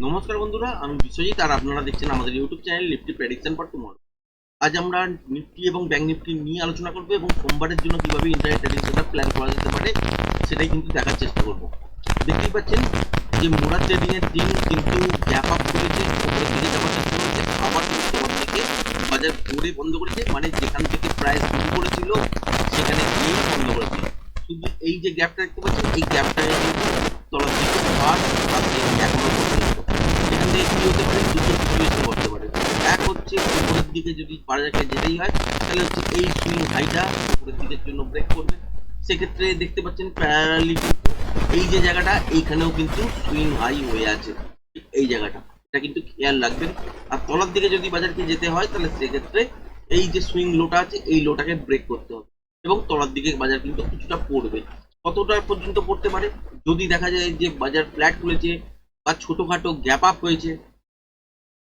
নমস্কার বন্ধুরা, আমি বিশ্বজিৎ আর আপনারা দেখছেন আমাদের YouTube channel Nifty prediction for tomorrow. আজ আমরা নিফটি এবং ব্যাংক নিফটি নিয়ে আলোচনা করব এবং সোমবারের জন্য কিভাবে ইন্টারনেট ট্রেডিং সেটআপ প্ল্যান করা যেতে পারে সেটাই কিন্তু দেখার চেষ্টা করব। দেখতেই পাচ্ছেন যে মোড়া ট্রেডিং এর দিন কিন্তু গ্যাপ আপ করেছে, উপরের দিকে যাওয়ার চেষ্টা করেছে, আবার কিন্তু তলার দিকে বাজার ঘুরে বন্ধ করেছে, মানে যেখান থেকে প্রাইস শুরু করেছিল সেখানে গিয়ে বন্ধ করেছে। শুধু এই যে গ্যাপটা দেখতে পাচ্ছেন, এই গ্যাপটা কিন্তু তলার দিকে আর এখনো এখান থেকে কি হতে পারে, দুটো সিচুয়েশন করতে পারে। এক হচ্ছে উপরের দিকে যদি বাজারকে যেতেই হয় তাহলে হচ্ছে এই সুইং হাইটা উপরের দিকের জন্য ব্রেক করবে। সেক্ষেত্রে দেখতে পাচ্ছেন প্যারালি এই যে জায়গাটা, এইখানেও কিন্তু সুইং হাই হয়ে আছে, এই জায়গাটা, এটা কিন্তু খেয়াল রাখবেন। আর তলার দিকে যদি বাজারকে যেতে হয় তাহলে সেক্ষেত্রে এই যে সুইং লোটা আছে এই লোটাকে ব্রেক করতে হবে এবং তলার দিকে বাজার কিন্তু কিছুটা পড়বে। কতটা পর্যন্ত পড়তে পারে, যদি দেখা যায় যে বাজার ফ্ল্যাট খুলেছে বা ছোটখাটো গ্যাপ আপ হয়েছে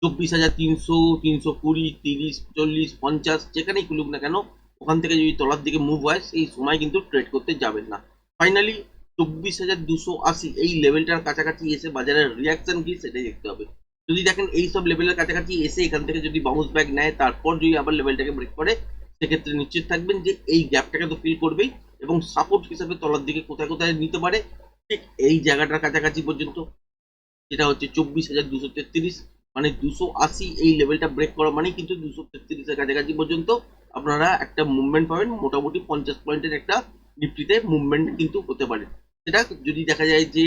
24,300, 320, 30, 40, 50 যেখানেই খুলুক না কেন, ওখান থেকে যদি তলার দিকে মুভ হয় সেই সময় কিন্তু ট্রেড করতে যাবেন না। ফাইনালি 24,280 এই লেভেলটার কাছাকাছি এসে বাজারের রিয়াকশন কি সেটাই দেখতে হবে। যদি দেখেন এই সব লেভেলের কাছাকাছি এসে এখান থেকে যদি বাউন্স ব্যাক নেয়, তারপর যদি আবার লেভেলটাকে ব্রেক করে, সেক্ষেত্রে নিশ্চিত থাকবেন যে এই গ্যাপটাকে তো ফিল করবেই এবং সাপোর্ট হিসাবে তলার দিকে কোথায় কোথায় নিতে পারে, ঠিক এই জায়গাটার কাছাকাছি পর্যন্ত, যেটা হচ্ছে 24,233, মানে 280 এই লেভেলটা ব্রেক করা মানে কিন্তু 233 এর কাছাকাছি পর্যন্ত আপনারা একটা মুভমেন্ট পাবেন। মোটামুটি 50 পয়েন্টের একটা নিফটিতে মুভমেন্ট কিন্তু হতে পারে। সেটা যদি দেখা যায় যে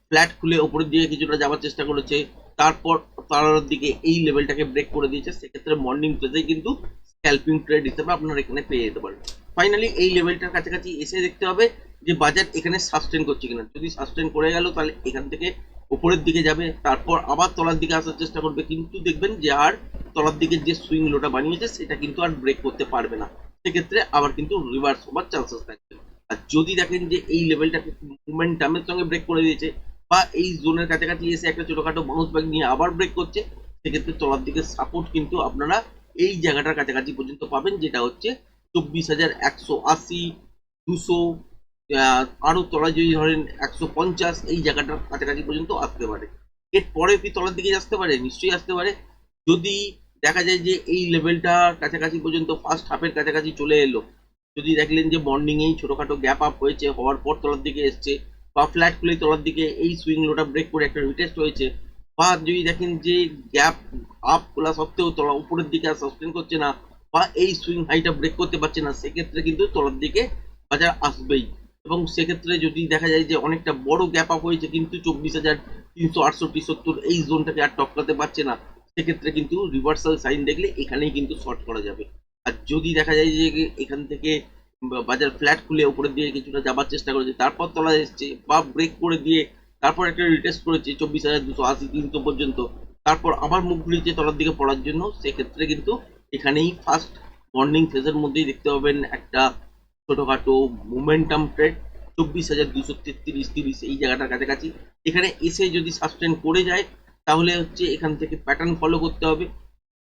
ফ্ল্যাট খুলে ওপরের দিকে কিছুটা যাওয়ার চেষ্টা করেছে, তারপর তার দিকে এই লেভেলটাকে ব্রেক করে দিয়েছে, সেক্ষেত্রে মর্নিং ট্রেডেই কিন্তু স্ক্যালপিং ট্রেড হিসেবে আপনারা এখানে পেয়ে যেতে পারেন। ফাইনালি এই লেভেলটার কাছাকাছি এসে দেখতে হবে যে বাজার এখানে সাস্টেন করছে কিনা। যদি সাস্টেন করে গেল তাহলে এখান থেকে উপরের দিকে যাবে, তারপর আবার তলার দিকে আসার চেষ্টা করবে, কিন্তু দেখবেন যে আর তলার দিকে যে সুইং লোটা বানিয়েছে সেটা কিন্তু আর ব্রেক করতে পারবে না। সেক্ষেত্রে আবার কিন্তু রিভার্স হওয়ার চান্সেস থাকবে। আর যদি দেখেন যে এই লেভেলটাকে মোমেন্টামের সঙ্গে ব্রেক করে দিয়েছে বা এই জোনের কাছাকাছি এসে একটা ছোটখাটো বাউন্স ব্যাক নিয়ে আবার ব্রেক করছে, সেক্ষেত্রে তলার দিকে সাপোর্ট কিন্তু আপনারা এই জায়গাটার কাছাকাছি পর্যন্ত পাবেন, যেটা হচ্ছে 24,180, 200, আরো তলায় যদি ধরেন 150 এই জায়গাটার কাছাকাছি পর্যন্ত আসতে পারে। এরপরে কি তলার দিকে আসতে পারে? নিশ্চয়ই আসতে পারে। যদি দেখা যায় যে এই লেভেলটা কাছাকাছি পর্যন্ত ফার্স্ট হাফের কাছাকাছি চলে এলো, যদি দেখলেন যে মর্নিং এই ছোটখাটো গ্যাপ আপ হয়েছে, হওয়ার পর তলার দিকে এসছে, বা ফ্ল্যাট খুলে তলার দিকে এই সুইং লোটা ব্রেক করে একটা রিটেস্ট হয়েছে, বা যদি দেখেন যে গ্যাপ আপ খোলা সত্ত্বেও তলা উপরের দিকে আর সাস্টেন করছে না, বা এই সুইং হাইটা ব্রেক করতে পারছে না, সেক্ষেত্রে কিন্তু তলার দিকে বাজার আসবেই। এবং সেক্ষেত্রে যদি দেখা যায় যে অনেকটা বড় গ্যাপ আপ হয়েছে কিন্তু 24,368-70 এই জোনটাকে আর টপকাতে পারছে না, সেক্ষেত্রে কিন্তু রিভার্সাল সাইন দেখলে এখানেই কিন্তু শর্ট করা যাবে। আর যদি দেখা যায় যে এখান থেকে বাজার ফ্ল্যাট খুলে উপরের দিকে কিছুটা যাবার চেষ্টা করেছে, তারপর তলায় এসছে বা ব্রেক করে দিয়ে তারপর একটা রিটেস্ট করেছে 24,280-300 পর্যন্ত, তারপর আবার মুখ ঘুরিয়েছে তলার দিকে পড়ার জন্য, সেক্ষেত্রে কিন্তু এখানেই ফার্স্ট মর্নিং ফেজের মধ্যেই দেখতে পাবেন একটা ছোটখাটো মোমেন্টাম ট্রেড 24,233-30 এই জায়গাটার কাছাকাছি। এখানে এসে যদি সাস্টেন করে যায় তাহলে হচ্ছে এখান থেকে প্যাটার্ন ফলো করতে হবে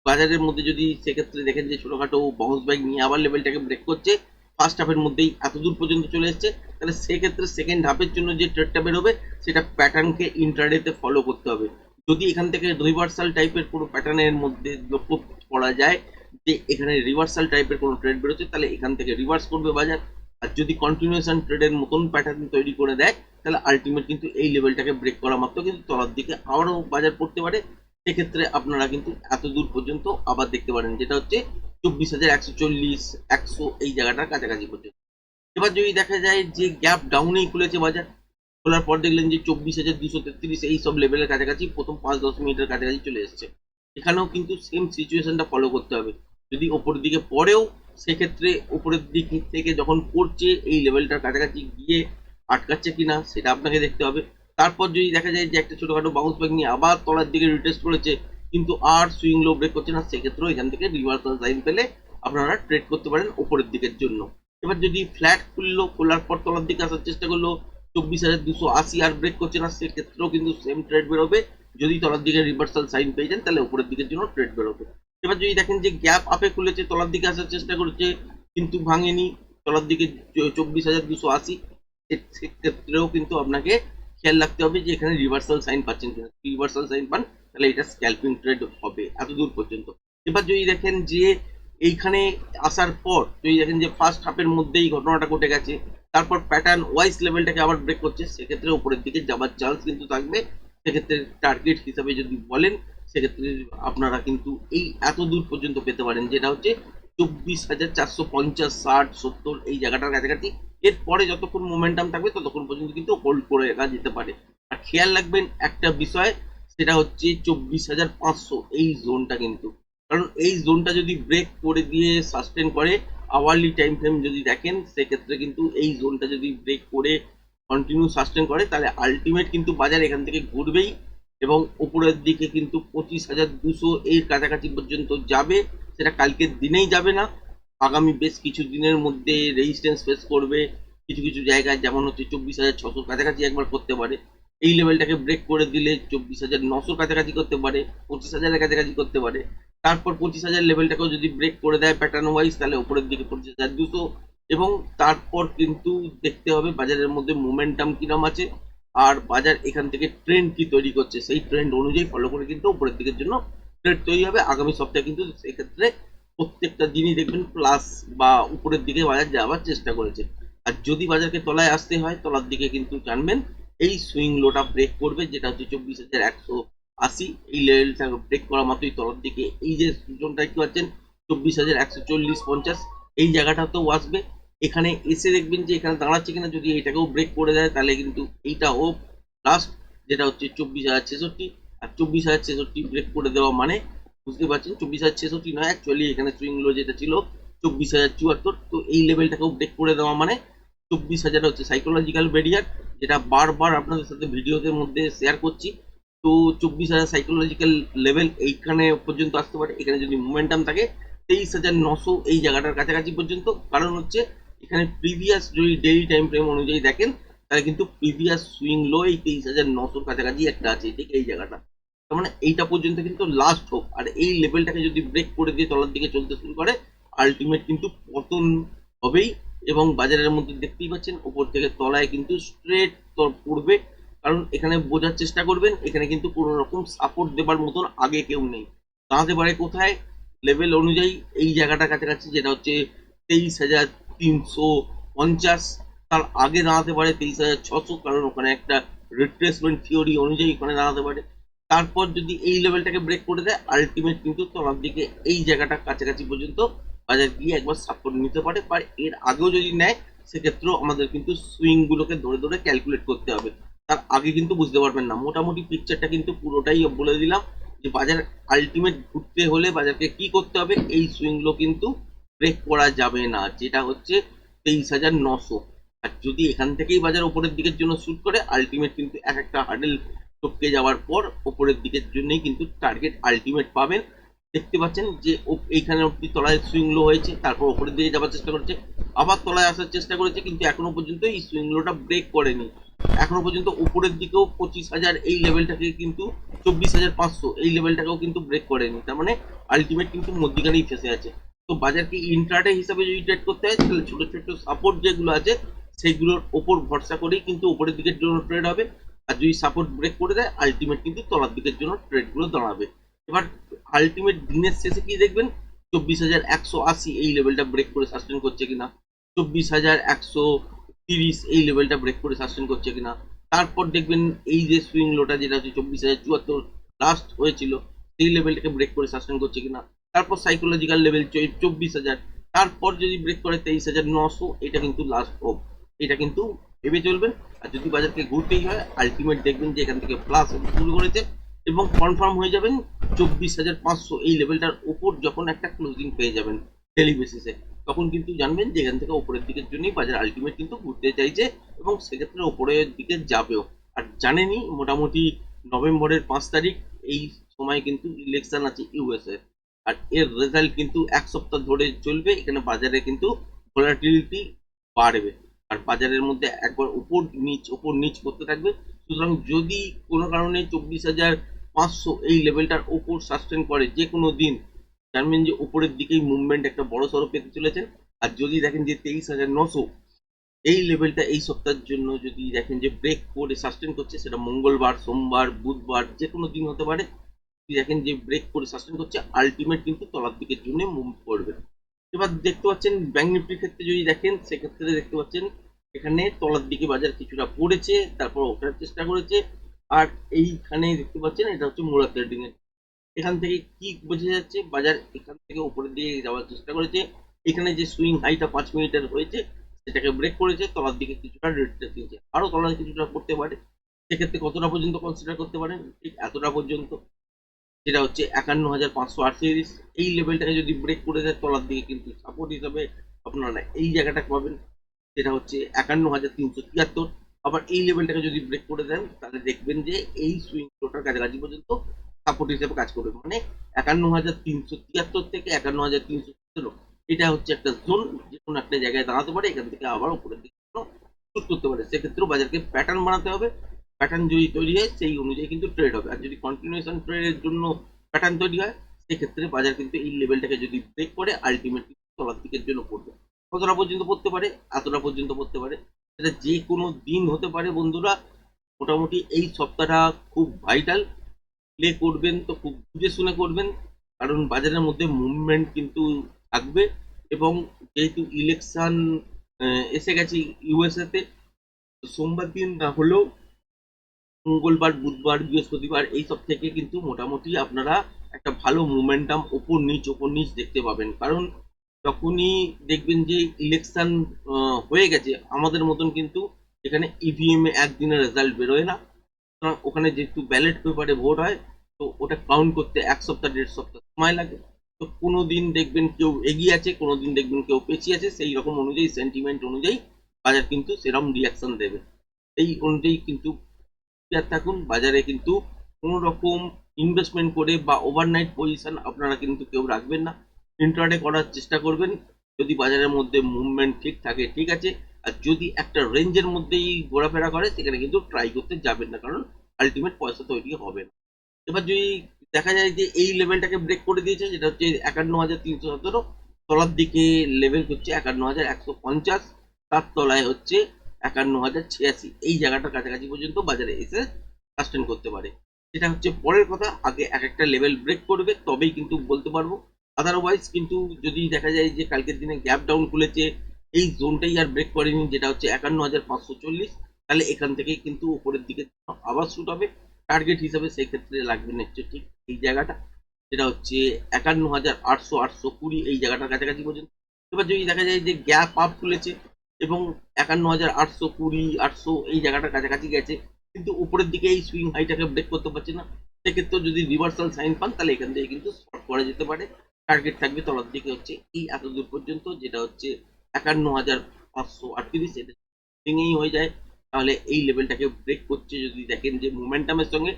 বাজারের মধ্যে। যদি সেক্ষেত্রে দেখেন যে ছোটখাটো বাউন্স ব্যাক নিয়ে আবার লেভেলটাকে ব্রেক করছে, ফার্স্ট হাফের মধ্যেই এত দূর পর্যন্ত চলে এসছে, তাহলে সেক্ষেত্রে সেকেন্ড হাফের জন্য যে ট্রেডটা বেরোবে সেটা প্যাটার্নকে ইন্ট্রাডেতে ফলো করতে হবে। যদি এখান থেকে রিভার্সাল টাইপের কোনো প্যাটার্নের মধ্যে লক্ষ্য করা যায় যে এখানে রিভার্সাল টাইপের কোনো ট্রেড বেরোচ্ছে, তাহলে এখান থেকে রিভার্স করবে বাজার। আর যদি কন্টিনিউশন ট্রেডের মতন প্যাটার্ন তৈরি করে দেয় তাহলে আলটিমেট কিন্তু এই লেভেলটাকে ব্রেক করা মাত্র কিন্তু তলার দিকে আবারও বাজার পড়তে পারে। সেক্ষেত্রে আপনারা কিন্তু এত দূর পর্যন্ত আবার দেখতে পারেন, যেটা হচ্ছে 24,140, 100 এই জায়গাটার কাছাকাছি পর্যন্ত। এবার যদি দেখা যায় যে গ্যাপ ডাউনেই খুলেছে বাজার, খোলার পর দেখলেন যে 24,233 এই সব লেভেলের কাছাকাছি প্রথম 5-10 মিনিটের কাছাকাছি চলে এসছে, এখানেও কিন্তু সেম সিচুয়েশনটা ফলো করতে হবে। যদি ওপরের দিকে পড়েও সেক্ষেত্রে উপরের দিক থেকে যখন পড়ছে এই লেভেলটার কাছাকাছি গিয়ে আটকাচ্ছে কিনা সেটা আপনাকে দেখতে হবে। তারপর যদি দেখা যায় যে একটা ছোটখাটো বাউন্স ব্যাক নিয়ে আবার তলার দিকে রিটেস্ট করেছে কিন্তু আর সুইং লো ব্রেক করছে না, সেক্ষেত্রেও এখান থেকে রিভার্সাল সাইন পেলে আপনারা ট্রেড করতে পারেন উপরের দিকের জন্য। এবার যদি ফ্ল্যাট খুললো, খোলার পর তলার দিকে আসার চেষ্টা করলো, 24,280 আর ব্রেক করছে না, সেক্ষেত্রেও কিন্তু সেম ট্রেড বেরোবে। যদি তলার দিকে রিভার্সাল সাইন পেয়ে যান তাহলে উপরের দিকের জন্য ট্রেড বেরোবে। এবার যদি দেখেন যে গ্যাপ আপে খুলেছে, তলার দিকে আসার চেষ্টা করছে কিন্তু ভাঙেনি, তলার দিকে 24,280, সেক্ষেত্রেও কিন্তু আপনাকে খেয়াল রাখতে হবে যে এখানে রিভার্সাল সাইন পাচ্ছেন কিনা। রিভার্সাল সাইন পান তাহলে এটা স্ক্যালপিং ট্রেড হবে এত দূর পর্যন্ত। এবার যদি দেখেন যে এইখানে আসার পর যদি দেখেন যে ফার্স্ট হাফের মধ্যেই ঘটনাটা ঘটে গেছে, তারপর প্যাটার্ন ওয়াইজ লেভেলটাকে আবার ব্রেক করছে, সেক্ষেত্রে উপরের দিকে যাবার চান্স কিন্তু থাকবে। সেক্ষেত্রে টার্গেট হিসাবে যদি বলেন, সেক্ষেত্রে আপনারা কিন্তু এই এত দূর পর্যন্ত পেতে পারেন, যেটা হচ্ছে 24,450, 60, 70 এই জায়গাটার কাছাকাছি। এরপরে যতক্ষণ মোমেন্টাম থাকবে ততক্ষণ পর্যন্ত কিন্তু হোল্ড করে রাখা যেতে পারে। আর খেয়াল রাখবেন একটা বিষয়, সেটা হচ্ছে 24,500 এই জোনটা কিন্তু, কারণ এই জোনটা যদি ব্রেক করে দিয়ে সাস্টেন করে আওয়ারলি টাইম ফ্রেম যদি দেখেন, সেক্ষেত্রে কিন্তু এই জোনটা যদি ব্রেক করে কন্টিনিউ সাস্টেন করে, তাহলে আলটিমেট কিন্তু বাজার এখান থেকে ঘুরবেই এবং উপরের দিকে কিন্তু 25,200 এর কাছাকাছি পর্যন্ত যাবে। সেটা কালকের দিনেই যাবে না, আগামী বেশ কিছু দিনের মধ্যে রেজিস্ট্যান্স ফেস করবে কিছু কিছু জায়গায়, যেমন হচ্ছে 24,600 কাছাকাছি একবার করতে পারে। এই লেভেলটাকে ব্রেক করে দিলে 24,900 কাছাকাছি করতে পারে, 25,000-এর কাছাকাছি করতে পারে। তারপর 25,000 লেভেলটাকেও যদি ব্রেক করে দেয় প্যাটার্ন ওয়াইজ, তাহলে উপরের দিকে 25,200। এবং তারপর কিন্তু দেখতে হবে বাজারের মধ্যে মোমেন্টাম কিরম আছে, আর বাজার এখান থেকে ট্রেন্ড কি তৈরি করছে, সেই ট্রেন্ড অনুযায়ী ফলো করে কিন্তু উপরের দিকের জন্য ট্রেড তৈরি হবে। আগামী সপ্তাহে কিন্তু সেক্ষেত্রে প্রত্যেকটা দিনই দেখবেন প্লাস বা উপরের দিকে বাজার যাওয়ার চেষ্টা করেছে। আর যদি বাজারকে তলায় আসতে হয়, তলার দিকে কিন্তু জানবেন এই সুইং লোটা ব্রেক করবে, যেটা হচ্ছে 24,180। এই লেভেলটা ব্রেক করা মাত্রই তলার দিকে এই যে জোনটা দেখতে পাচ্ছেন 24,140-50, এই জায়গাটাতেও আসবে। এখানে এসে দেখবেন যে এখানে দাঁড়াচ্ছে কিনা, যদি এটাকেও ব্রেক করে দেয় তাহলে কিন্তু এইটাও লাস্ট, যেটা হচ্ছে 24,066। আর 24,066 ব্রেক করে দেওয়া মানে বুঝতে পারছেন 24,066 নয়, অ্যাকচুয়ালি এখানে সুইং লো যেটা ছিল 24,074। তো এই লেভেলটাকেও ব্রেক করে দেওয়া মানে 24,000 হচ্ছে সাইকোলজিক্যাল ব্যারিয়ার, যেটা বারবার আপনাদের সাথে ভিডিওতে মধ্যে শেয়ার করছি। তো 24,000 সাইকোলজিক্যাল লেভেল এইখানে পর্যন্ত আসতে পারে। এখানে যদি মোমেন্টাম থাকে 23,900 এই জায়গাটার কাছাকাছি পর্যন্ত, কারণ হচ্ছে এখানে প্রিভিয়াস যদি ডেইলি টাইম ফ্রেম অনুযায়ী দেখেন, তাহলে কিন্তু প্রিভিয়াস সুইং লো এই 23,900 কাছাকাছি একটা আছে, ঠিক এই জায়গাটা। তার মানে এইটা পর্যন্ত কিন্তু লাস্ট হোক, আর এই লেভেলটাকে যদি ব্রেক করে দিয়ে তলার দিকে চলতে শুরু করে, আলটিমেট কিন্তু পতন হবেই। এবং বাজারের মধ্যে দেখতেই পাচ্ছেন উপর থেকে তলায় কিন্তু স্ট্রেট পড়বে, কারণ এখানে বোঝার চেষ্টা করবেন এখানে কিন্তু কোনো রকম সাপোর্ট দেবার মতন আগে কেউ নেই। দাঁড়াতে পারে কোথায় লেভেল অনুযায়ী, এই জায়গাটার কাছাকাছি, যেটা হচ্ছে 23,350। তার আগে দাঁড়াতে পারে 23,600, কারণ ওখানে একটা রিট্রেসমেন্ট থিওরি অনুযায়ী ওখানে দাঁড়াতে পারে। তারপর যদি এই লেভেলটাকে ব্রেক করে দেয়, আলটিমেট কিন্তু তলার দিকে এই জায়গাটা কাছাকাছি পর্যন্ত বাজার গিয়ে একবার সাপোর্ট নিতে পারে। বা এর আগেও যদি নেয়, সেক্ষেত্রেও আমাদের কিন্তু সুইং গুলোকে ধরে ধরে ক্যালকুলেট করতে হবে, তার আগে কিন্তু বুঝতে পারবেন না। মোটামুটি পিকচারটা কিন্তু পুরোটাই বলে দিলাম যে বাজার আলটিমেট ঘুরতে হলে বাজারকে কি করতে হবে, এই সুইং গুলো কিন্তু ব্রেক করা যাবে না, যেটা হচ্ছে 23,900। আর যদি এখান থেকেই বাজার উপরের দিকের জন্য শুট করে, আলটিমেট কিন্তু এক একটা হার্ডেল টপকে যাওয়ার পর উপরের দিকের জন্যই কিন্তু টার্গেট আলটিমেট পাবেন। দেখতে পাচ্ছেন যে এইখানে অব্দি তলায় সুইং লো হয়েছে, তারপর উপরের দিকে যাওয়ার চেষ্টা করেছে, আবার তলায় আসার চেষ্টা করেছে, কিন্তু এখনো পর্যন্ত এই সুইং লোটা ব্রেক করেনি। এখনো পর্যন্ত উপরের দিকেও 25,000 এই লেভেলটাকে কিন্তু 24,500 এই লেভেলটাকেও কিন্তু ব্রেক করেনি। তার মানে আলটিমেট কিন্তু মধ্যিখানেই ফেসে আছে। তো বাজারকে ইন্ট্রাডে হিসাবে যদি ট্রেড করতে হয়, তাহলে ছোট ছোট সাপোর্ট যেগুলো আছে সেইগুলোর ওপর ভরসা করেই কিন্তু উপরের দিকের জন্য ট্রেড হবে। আর যদি সাপোর্ট ব্রেক করে দেয়, আলটিমেট কিন্তু তলার দিকের জন্য ট্রেডগুলো দাঁড়াবে। এবার আলটিমেট দিনের শেষে কি দেখবেন, 24,180 এই লেভেলটা ব্রেক করে সাস্টেন করছে কিনা, 24,130 এই লেভেলটা ব্রেক করে সাস্টেন করছে কিনা। তারপর দেখবেন এই যে সুইং লোটা যেটা হচ্ছে 24,074 লাস্ট হয়েছিল, সেই লেভেলটাকে ব্রেক করে সাস্টেন করছে কিনা। তারপর সাইকোলজিক্যাল লেভেল 24,000, তারপর যদি ব্রেক করে 23,900, এটা কিন্তু লাস্ট হোপ, এটা কিন্তু ভেবে চলবেন। আর যদি বাজারকে ঘুরতেই হয়, আলটিমেট দেখবেন যে এখান থেকে প্লাস শুরু করেছে এবং কনফার্ম হয়ে যাবেন 24,500 এই লেভেলটার উপর যখন একটা ক্লোজিং পেয়ে যাবেন ডেলি বেসিসে, তখন কিন্তু জানবেন যে এখান থেকে উপরের দিকের জন্যই বাজার আলটিমেট কিন্তু ঘুরতে চাইছে এবং সেক্ষেত্রে উপরের দিকে যাবেও। আর জানেনই মোটামুটি নভেম্বরের 5 তারিখ এই সময় কিন্তু ইলেকশন আছে ইউএসএ, আর এর রেজাল্ট কিন্তু এক সপ্তাহ ধরে চলবে। এখানে বাজারে কিন্তু ভোলাটিলিটি বাড়বে, আর বাজারের মধ্যে একবার উপর নিচ করতে থাকবে। সুতরাং যদি কোনো কারণে 24,500 এই লেভেলটার উপর সাস্টেন করে যে কোনো দিন, জানবেন যে উপরের দিকেই মুভমেন্ট একটা বড় সড়ো পেতে চলেছে। আর যদি দেখেন যে 23,900 এই লেভেলটা এই সপ্তাহের জন্য যদি দেখেন যে ব্রেক করে সাস্টেন করছে, সেটা মঙ্গলবার, সোমবার, বুধবার যে কোনো দিন হতে পারে, যদি দেখেন যে ব্রেক করে সাস্টেন করছে, আলটিমেট কিন্তু তলার দিকের জন্য মুভ করবে। এবার দেখতে পাচ্ছেন ব্যাংক নিফটির ক্ষেত্রে যদি দেখেন, সেক্ষেত্রে দেখতে পাচ্ছেন এখানে তলার দিকে বাজার কিছুটা পড়েছে, তারপর ওঠার চেষ্টা করেছে। আর এইখানে দেখতে পাচ্ছেন এটা হচ্ছে মোড়া ট্রেডিং এর, এখান থেকে কি বোঝা যাচ্ছে, বাজার এখান থেকে উপরের দিকে যাওয়ার চেষ্টা করেছে। এখানে যে সুইং হাইটা 5 মিনিটের হয়েছে সেটাকে ব্রেক করেছে, তলার দিকে কিছুটা রেটটা দিয়েছে, আরো তলার কিছুটা করতে পারে। সেক্ষেত্রে কতটা পর্যন্ত কনসিডার করতে পারেন, ঠিক এতটা পর্যন্ত, যেটা হচ্ছে 51,538। এই লেভেলটাকে যদি ব্রেক করে দেয় তলার দিকে কিন্তু সাপোর্ট হিসাবে আপনারা এই জায়গাটা পাবেন, যেটা হচ্ছে 51,373। আবার এই লেভেলটাকে যদি ব্রেক করে দেন তাহলে দেখবেন যে এই সুইং ফ্লোটার কাছাকাছি পর্যন্ত সাপোর্ট হিসেবে কাজ করবে, মানে 51,373 থেকে 51,317, এটা হচ্ছে একটা জোন, যে কোনো একটা জায়গায় দাঁড়াতে পারে, এখান থেকে আবার উপরের দিকে শুট করতে পারে। সেক্ষেত্রেও বাজারকে প্যাটার্ন বানাতে হবে, প্যাটার্ন যদি তৈরি হয় সেই অনুযায়ী কিন্তু ট্রেড হবে। আর যদি কন্টিনিউশন ট্রেডের জন্য প্যাটার্ন তৈরি হয়, সেক্ষেত্রে বাজার কিন্তু এই লেভেলটাকে যদি ব্রেক করে আলটিমেটলি তলার দিকের জন্য পড়বে। কতটা পর্যন্ত পড়তে পারে, এতটা পর্যন্ত পড়তে পারে, সেটা যে কোনো দিন হতে পারে বন্ধুরা। মোটামুটি এই সপ্তাহটা খুব ভাইটাল, প্লে করবেন তো খুব বুঝে শুনে করবেন, কারণ বাজারের মধ্যে মুভমেন্ট কিন্তু থাকবে। এবং যেহেতু ইলেকশন এসে গেছে ইউএসএ তে, সোমবার দিন না হলেও মঙ্গলবার, বুধবার, বৃহস্পতিবার এই সব থেকে কিন্তু মোটামুটি আপনারা একটা ভালো মোমেন্টাম ওপর নিচ দেখতে পাবেন। কারণ তখনই দেখবেন যে ইলেকশন হয়ে গেছে, আমাদের মতন কিন্তু এখানে ইভিএম এ একদিনের রেজাল্ট বেরোয় না, সুতরাং ওখানে যেহেতু ব্যালট পেপারে ভোট হয়, তো ওটা কাউন্ট করতে 1 সপ্তাহ 1.5 সপ্তাহ সময় লাগে। তো কোনো দিন দেখবেন কেউ এগিয়ে আছে, কোনো দিন দেখবেন কেউ পেছিয়ে আছে, সেই রকম অনুযায়ী সেন্টিমেন্ট অনুযায়ী বাজার কিন্তু সেরকম রিয়াকশন দেবে। এই অনুযায়ী কিন্তু ক্লিয়ার থাকুন, বাজারে কিন্তু কোনো রকম ইনভেস্টমেন্ট করে বা ওভারনাইট পজিশন আপনারা কিন্তু কেউ রাখবেন না, ইন্ট্রাডে করার চেষ্টা করবেন। যদি বাজারের মধ্যে মুভমেন্ট ঠিক থাকে ঠিক আছে, আর যদি একটা রেঞ্জের মধ্যেই ঘোরাফেরা করে সেখানে কিন্তু ট্রাই করতে যাবেন না, কারণ আলটিমেট পয়সা তৈরি হবে না। এবার যদি দেখা যায় যে এই লেভেলটাকে ব্রেক করে দিয়েছে, যেটা হচ্ছে 51,317, তলার দিকে লেভেল হচ্ছে 51,150, তার তলায় হচ্ছে 51,086, এই জায়গাটার কাছাকাছি পর্যন্ত বাজারে এসে সাস্টেন করতে পারে। সেটা হচ্ছে পরের কথা, আগে এক একটা লেভেল ব্রেক করবে তবেই কিন্তু বলতে পারবো। আদারওয়াইজ কিন্তু যদি দেখা যায় যে কালকের দিনে গ্যাপ ডাউন খুলেছে, এই জোনটাই আর ব্রেক করেনি, যেটা হচ্ছে 51,540, তাহলে এখান থেকে কিন্তু উপরের দিকে আবার শুট হবে। টার্গেট হিসাবে সেই ক্ষেত্রে লাগবে হচ্ছে ঠিক এই জায়গাটা, যেটা হচ্ছে 51,800 820, এই জায়গাটার কাছাকাছি পর্যন্ত। এবার যদি দেখা যায় যে গ্যাপ আপ খুলেছে এবং 51,820 800 এই জায়গাটার কাছাকাছি গেছে, কিন্তু উপরের দিকে এই সুইং হাইটাকে ব্রেক করতে পারছে না, সেক্ষেত্রে যদি রিভার্সাল সাইন পান তাহলে এখান থেকে কিন্তু শর্ট করা যেতে পারে। টার্গেট থাকবে তলার দিকে হচ্ছে এই এত দূর পর্যন্ত, যেটা হচ্ছে 51,538, এটা ভেঙেই হয়ে যায়, তাহলে এই লেভেলটাকে ব্রেক করছে যদি দেখেন যে মোমেন্টামের সঙ্গে,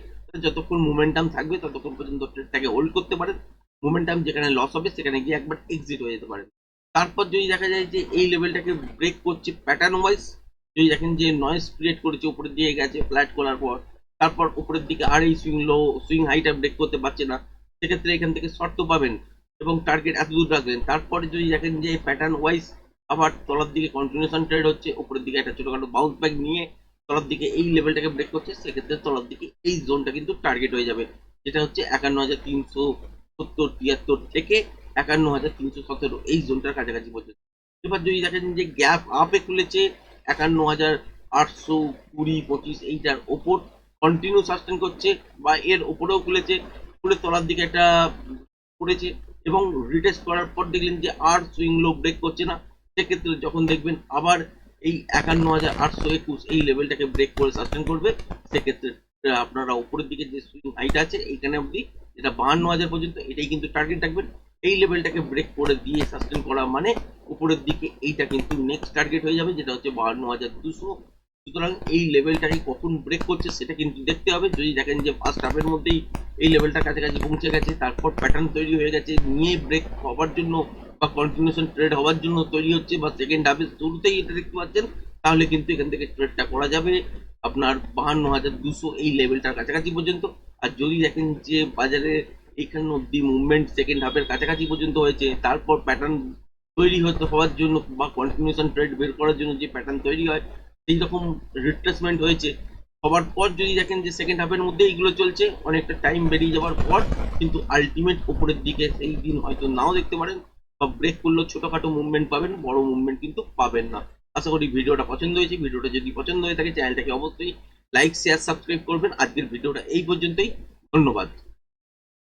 যতক্ষণ মোমেন্টাম থাকবে ততক্ষণ পর্যন্ত ট্রেডটাকে হোল্ড করতে পারেন। মোমেন্টাম যেখানে লস হবে সেখানে গিয়ে একবার এক্সিট হয়ে যেতে পারেন। তারপর যদি দেখা যায় যে এই লেভেলটাকে ব্রেক করছে প্যাটার্ন ওয়াইজ, যদি দেখেন যে নয়েজ ক্রিয়েট করেছে উপরের দিকে গেছে ফ্ল্যাট করার পর, তারপর উপরের দিকে আর এই সুইং হাইটা ব্রেক করতে পারছে না, সেক্ষেত্রে এখান থেকে শর্ত পাবেন এবং টার্গেট এত দূর রাখবেন। তারপরে যদি দেখেন যে প্যাটার্ন ওয়াইজ আবার তলার দিকে কন্টিনিউশন ট্রেড হচ্ছে, উপরের দিকে একটা ছোটখাটো বাউন্স ব্যাক নিয়ে তলার দিকে এই লেভেলটাকে ব্রেক করছে, সেক্ষেত্রে তলার দিকে এই জোনটা কিন্তু টার্গেট হয়ে যাবে, যেটা হচ্ছে 51,370 73 থেকে 51,317, এই জোনটার কাছাকাছি পর্যন্ত। এবার যদি দেখেন যে গ্যাপ আপে খুলেছে 51,820 25, এইটার ওপর কন্টিনিউ সাস্টেন করছে, বা এর ওপরেও খুলেছে, খুলে তলার দিকে একটা করেছে এবং রিটেস্ট করার পর দেখলেন যে আর সুইং লো ব্রেক করছে না, সেক্ষেত্রে যখন দেখবেন আবার এই 51,821 এই লেভেলটাকে ব্রেক করে সাস্টেন করবে, সেক্ষেত্রে আপনারা উপরের দিকে যে সুইং হাইট আছে এইখানে অবধি, যেটা 52,000 পর্যন্ত, এটাই কিন্তু টার্গেট রাখবেন। এই লেভেলটাকে ব্রেক করে দিয়ে সাস্টেন করা মানে উপরের দিকে এইটা কিন্তু নেক্সট টার্গেট হয়ে যাবে, যেটা হচ্ছে 52,200। সুতরাং এই লেভেলটাকে কখন ব্রেক করছে সেটা কিন্তু দেখতে হবে। যদি দেখেন যে ফার্স্ট হাফের মধ্যেই এই লেভেলটার কাছাকাছি পৌঁছে গেছে, তারপর প্যাটার্ন তৈরি হয়ে গেছে, নিয়ে ব্রেক হওয়ার জন্য বা কন্টিনিউশন ট্রেড হওয়ার জন্য তৈরি হচ্ছে, বা সেকেন্ড হাফের শুরুতেই এটা দেখতে পাচ্ছেন, তাহলে কিন্তু এখান থেকে ট্রেডটা করা যাবে আপনার 52,200 এই লেভেলটার কাছাকাছি পর্যন্ত। আর যদি দেখেন যে বাজারে এখানে অব্দি মুভমেন্ট সেকেন্ড হাফের কাছাকাছি পর্যন্ত হয়েছে, তারপর প্যাটার্ন তৈরি হতে হওয়ার জন্য বা কন্টিনিউশন ট্রেড বের করার জন্য যে প্যাটার্ন তৈরি হয় সেই রকম রিট্রেসমেন্ট হয়েছে হবার পর যদি দেখেন যে সেকেন্ড হাফের মধ্যে এইগুলো চলছে, অনেকটা টাইম বেরিয়ে যাওয়ার পর কিন্তু আলটিমেট উপরের দিকে সেই দিন হয়তো নাও দেখতে পারেন, বা ব্রেক করলেও ছোটখাটো মুভমেন্ট পাবেন, বড় মুভমেন্ট কিন্তু পাবেন না। আশা করি ভিডিওটা পছন্দ হয়েছে। ভিডিওটা যদি পছন্দ হয়ে থাকে চ্যানেলটাকে অবশ্যই লাইক শেয়ার সাবস্ক্রাইব করবেন। আজকের ভিডিওটা এই পর্যন্তই, ধন্যবাদ।